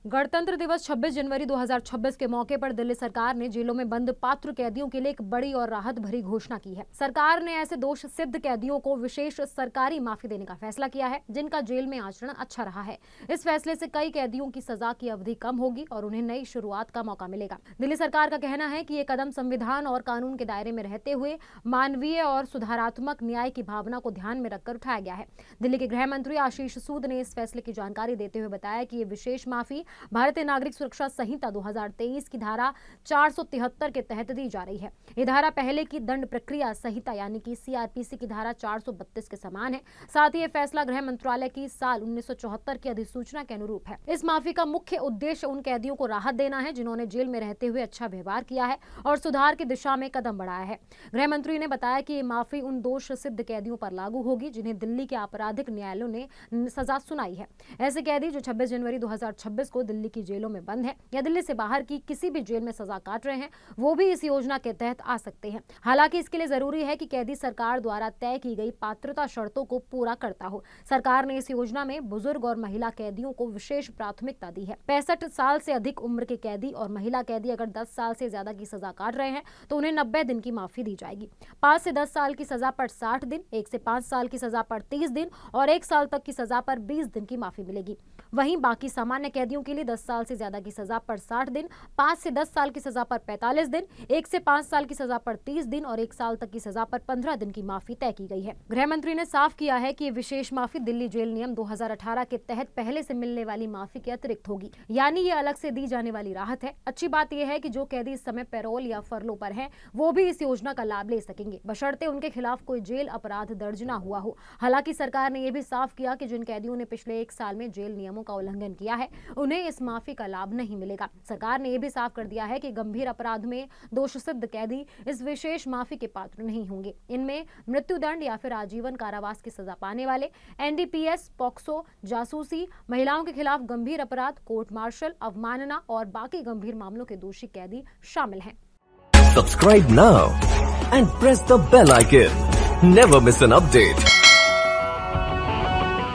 गणतंत्र दिवस 26 जनवरी 2026 के मौके पर दिल्ली सरकार ने जेलों में बंद पात्र कैदियों के लिए एक बड़ी और राहत भरी घोषणा की है। सरकार ने ऐसे दोष सिद्ध कैदियों को विशेष सरकारी माफी देने का फैसला किया है जिनका जेल में आचरण अच्छा रहा है। इस फैसले से कई कैदियों की सजा की अवधि कम होगी और उन्हें नई शुरुआत का मौका मिलेगा। दिल्ली सरकार का कहना है कि ये कदम संविधान और कानून के दायरे में रहते हुए मानवीय और सुधारात्मक न्याय की भावना को ध्यान में रखकर उठाया गया है। दिल्ली के गृह मंत्री आशीष सूद ने इस फैसले की जानकारी देते हुए बताया कि ये विशेष माफी भारतीय नागरिक सुरक्षा संहिता 2023 की धारा 473 के तहत दी जा रही है। ये धारा पहले की दंड प्रक्रिया संहिता यानी कि सीआरपीसी की धारा 432 के समान है। साथ ही ये फैसला गृह मंत्रालय की साल 1974 की अधिसूचना के अनुरूप है। इस माफी का मुख्य उद्देश्य उन कैदियों को राहत देना है जिन्होंने जेल में रहते हुए अच्छा व्यवहार किया है और सुधार की दिशा में कदम बढ़ाया है। गृह मंत्री ने बताया कि ये माफी उन दोष सिद्ध कैदियों पर लागू होगी जिन्हें दिल्ली के आपराधिक न्यायालयों ने सजा सुनाई है। ऐसे कैदी जो 26 जनवरी 2026 को दिल्ली की जेलों में बंद है या दिल्ली से बाहर की किसी भी जेल में सजा काट रहे हैं, वो भी इस योजना के तहत आ सकते हैं। हालांकि इसके लिए जरूरी है कि कैदी सरकार द्वारा तय की गई पात्रता शर्तों को पूरा करता हो। सरकार ने इस योजना में बुजुर्ग और महिला कैदियों को विशेष प्राथमिकता दी है। 65 साल से अधिक उम्र के कैदी और महिला कैदी अगर 10 साल से ज्यादा की सजा काट रहे हैं तो उन्हें 90 दिन की माफी दी जाएगी। 5 से 10 साल की सजा पर 60 दिन, 1 से 5 साल की सजा पर 30 दिन और 1 साल तक की सजा पर 20 दिन की माफी मिलेगी। वहीं बाकी सामान्य कैदियों के लिए 10 साल से ज्यादा की सजा पर 60 दिन, 5 से 10 साल की सजा पर 45 दिन, 1 से 5 साल की सजा पर 30 दिन और 1 साल तक की सजा पर 15 दिन की माफी तय की गई है। गृह मंत्री ने साफ किया है कि ये विशेष माफी दिल्ली जेल नियम 2018 के तहत पहले से मिलने वाली माफी के अतिरिक्त होगी, यानी ये अलग से दी जाने वाली राहत है। अच्छी बात यह है कि जो कैदी इस समय पैरोल या फरलो पर हैं, वो भी इस योजना का लाभ ले सकेंगे, बशर्ते उनके खिलाफ कोई जेल अपराध दर्ज न हुआ हो। हालांकि सरकार ने यह भी साफ किया कि जिन कैदियों ने पिछले 1 साल में जेल नियमों का उल्लंघन किया है, उन्हें इस माफी का लाभ नहीं मिलेगा। सरकार ने यह भी साफ कर दिया है कि गंभीर अपराध में दोष सिद्ध कैदी इस विशेष माफी के पात्र नहीं होंगे। इनमें मृत्युदंड या फिर आजीवन कारावास की सजा पाने वाले, एनडीपीएस, पॉक्सो, जासूसी, महिलाओं के खिलाफ गंभीर अपराध, कोर्ट मार्शल, अवमानना और बाकी गंभीर मामलों के दोषी कैदी शामिल हैं। Subscribe now and press the bell icon. Never miss an update.